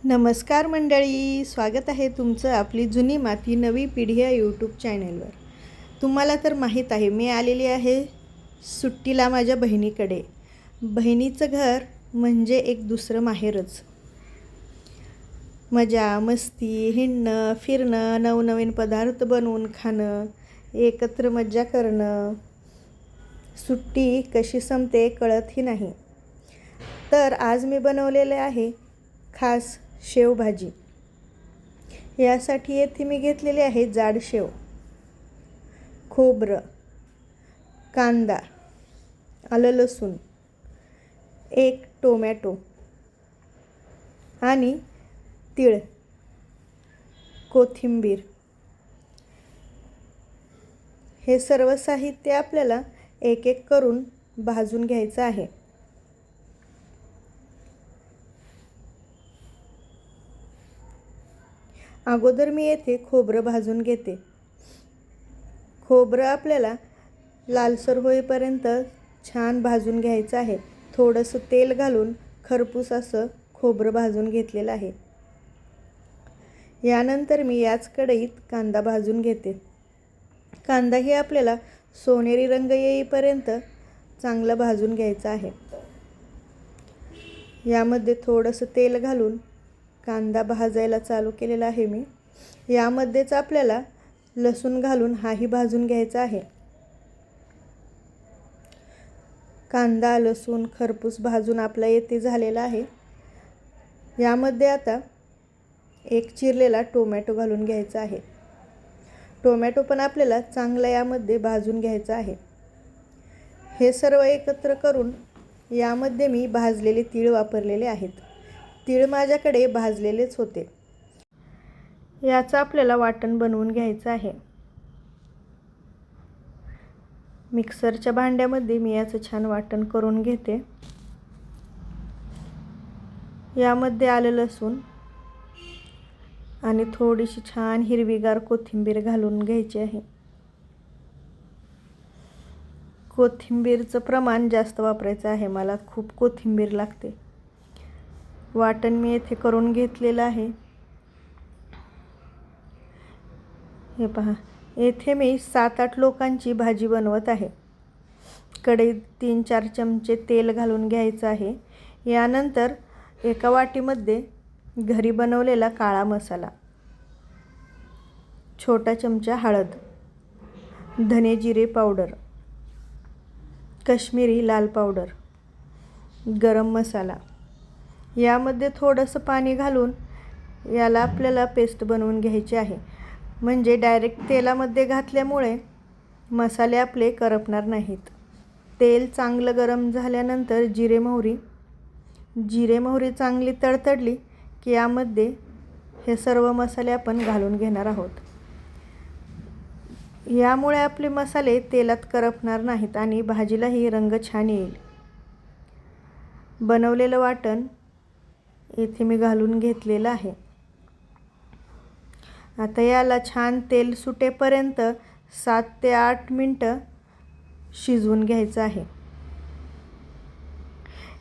नमस्कार मंडळी, स्वागत आहे तुमचं आपली जुनी माती नवी पिढी या यूट्यूब चॅनलवर. तुम्हाला तर माहीत आहे मी आलेली आहे सुट्टीला माझ्या बहिणीकडे. बहिणीचं घर म्हणजे एक दुसरं माहेरच. मजा मस्ती, हिंडणं फिरणं, नवनवीन पदार्थ बनवून खाणं, एकत्र मज्जा करणं. सुट्टी कशी संपते कळतही नाही. तर आज मी बनवलेले आहे खास शेवभाजी. यासाठी येथे मी घेतलेले आहे जाड शेव, खोबरं, कांदा, आलं लसूण, एक टोमॅटो आणि तीळ, कोथिंबीर. हे सर्व साहित्य आपल्याला एक एक करून भाजून घ्यायचं आहे. अगोदर मी येथे खोबरं भाजून घेते. खोबरं आपल्याला लालसर होईपर्यंत छान भाजून घ्यायचं आहे. थोडंसं तेल घालून खरपूस असं खोबरं भाजून घेतलेलं आहे. यानंतर मी याच कढईत कांदा भाजून घेते. कांदाही आपल्याला सोनेरी रंग येईपर्यंत चांगला भाजून घ्यायचा आहे. यामध्ये थोडंसं तेल घालून कांदा भाजायला चालू केलेला आहे मी. यामध्येच आपल्याला लसूण घालून हाही भाजून घ्यायचा आहे. कांदा लसूण खरपूस भाजून आपला येथे झालेला आहे. यामध्ये आता एक चिरलेला टोमॅटो घालून घ्यायचा आहे. टोमॅटो पण आपल्याला चांगला यामध्ये भाजून घ्यायचा आहे. हे सर्व एकत्र करून यामध्ये मी भाजलेले तीळ वापरलेले आहेत. तीळ माझ्याकडे भाजलेलेच होते. याचं आपल्याला वाटण बनवून घ्यायचं आहे. मिक्सरच्या भांड्यामध्ये मी याचं छान वाटण करून घेते. यामध्ये आलं लसूण आणि थोडीशी छान हिरवीगार कोथिंबीर घालून घ्यायची आहे. कोथिंबीरचं प्रमाण जास्त वापरायचं आहे, मला खूप कोथिंबीर लागते. वाटण मी येथे करून घेतलेलं आहे. हे पहा, येथे मी 7-8 लोकांची भाजी बनवत आहे. कढईत 3-4 चमचे तेल घालून घ्यायचं आहे. यानंतर एका वाटीमध्ये घरी बनवलेला काळा मसाला, छोटा चमचा हळद, धने जिरे पावडर, काश्मीरी लाल पावडर, गरम मसाला. यामध्ये थोडंसं पाणी घालून याला आपल्याला पेस्ट बनवून घ्यायची आहे. म्हणजे डायरेक्ट तेलामध्ये घातल्यामुळे मसाले आपले करपणार नाहीत. तेल चांगलं गरम झाल्यानंतर जिरे मोहरी चांगली तडतडली की यामध्ये हे सर्व मसाले आपण घालून घेणार आहोत. यामुळे आपले मसाले तेलात करपणार नाहीत आणि भाजीलाही रंग छान येईल. बनवलेलं वाटण येथे मी घालून घेतलेलं आहे. आता याला छान तेल सुटेपर्यंत 7 ते 8 मिनटं शिजवून घ्यायचं आहे.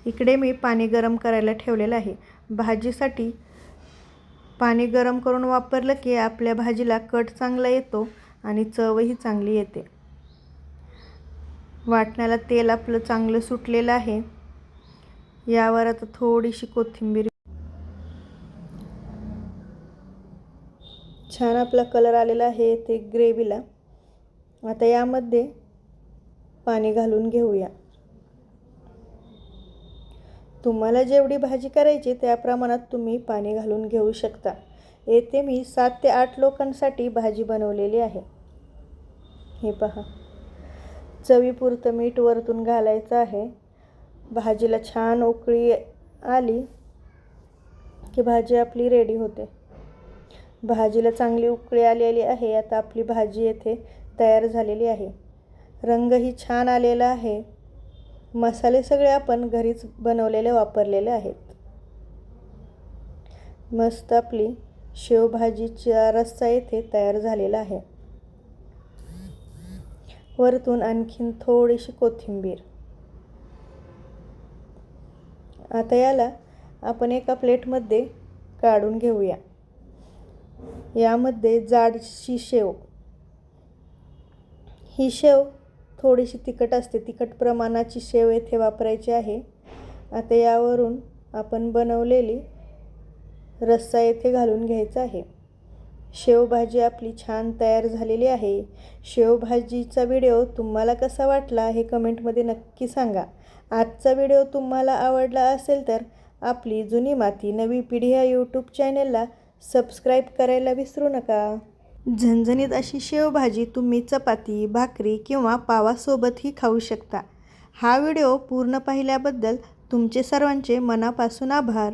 इकडे मी पाणी गरम करायला ठेवलेलं आहे. भाजीसाठी पाणी गरम करून वापरलं की आपल्या भाजीला कट चांगला येतो आणि चवही चांगली येते. वाटणाला तेल आपलं चांगलं सुटलेलं आहे. यावर आता थोडीशी कोथिंबीर. छान आपला कलर आलेला आहे ते ग्रेव्हीला. आता यामध्ये पाणी घालून घेऊया. तुम्हाला जेवढी भाजी करायची त्या प्रमाणात तुम्ही पाणी घालून घेऊ शकता. येथे मी 7 ते 8 लोकांसाठी भाजी बनवलेली आहे. हे पहा, चवीपुरतं मीठ वरतून घालायचं आहे. भाजीला छान उकळी आली की भाजी आपली रेडी होते. भाजीला चांगली उकळी आलेली आहे. आता आपली भाजी येथे तयार झालेली आहे. रंगही छान आलेला आहे. मसाले सगळे आपण घरीच बनवलेले वापरलेले आहेत. मस्त आपली शेवभाजीचा रस्सा येथे तयार झालेला आहे. वरतून आणखीन थोडीशी कोथिंबीर. आता याला आपण एका प्लेटमध्ये काढून घेऊया. यामध्ये जाडशी शेव, ही शेव थोडीशी तिखट असते, तिखट प्रमाणाची शेव येथे वापरायची आहे. आता यावरून आपण बनवलेली रस्सा येथे घालून घ्यायचा आहे. शेवभाजी आपली छान तयार झालेली आहे. शेवभाजीचा व्हिडिओ तुम्हाला कसा वाटला हे कमेंटमध्ये नक्की सांगा. आजचा व्हिडिओ तुम्हाला आवडला असेल तर आपली जुनी माती नवी पिढी या यूट्यूब चॅनेलला सबस्क्राईब करायला विसरू नका. झणझणीत अशी शेवभाजी तुम्ही चपाती, भाकरी किंवा पावासोबतही खाऊ शकता. हा व्हिडिओ पूर्ण पाहिल्याबद्दल तुमचे सर्वांचे मनापासून आभार.